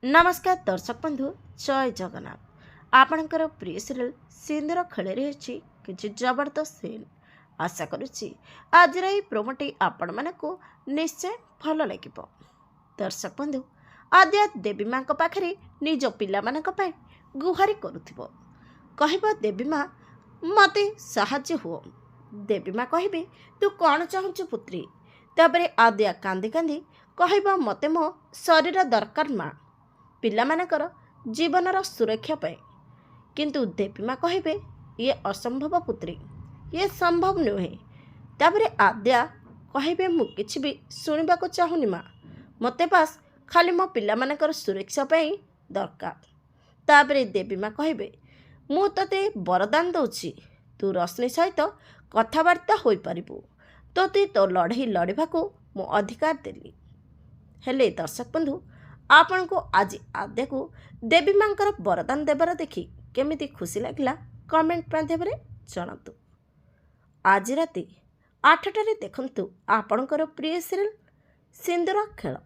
नमस्कार दर्शक बंधु जय जगन्नाथ आपणकर प्रिय सीरियल सिंदूर खेल कि जबरदस्त सीन आशा करुच्ची आज प्रोमोटी आपण मानक निश्चय भल लगे। दर्शक बंधु आद्या देवी माँ पाखे निज पिला गुहारी करुथिबो कहबो देवी माँ मते साहाय्य हुओ। देवी माँ कहिबे तू कौन चाहूचु पुत्री। तापरे आद्या कांदी कांदी कहबो मते मो शरीर दरकार माँ पिलामानकर जीवनर सुरक्षा पाए। किंतु देवी माँ कहिबे ये असंभव पुत्री, ये संभव नुहे। तापरे आद्या कहिबे मु किछि भी सुनिबा को चाहुनी माँ, मते पास खाली मो पिलामानकर सुरक्षा पाए दरकार। तापरे देवी माँ कहिबे मु तते वरदान दउछि, तू रश्मि सहित कथबार्ता होई परिबु, तोते तो लड़ाई लड़ाकू मु अधिकार देली। हेले दर्शक बंधु आपण को आज आद्या को देवी मांकर वरदान देवर देखि केमिति खुशी लगिला कमेंट माध्यम जनातु। आज राति 8टारे देखंतु आपणकर प्रिय सीरियल सिंदूर खेल।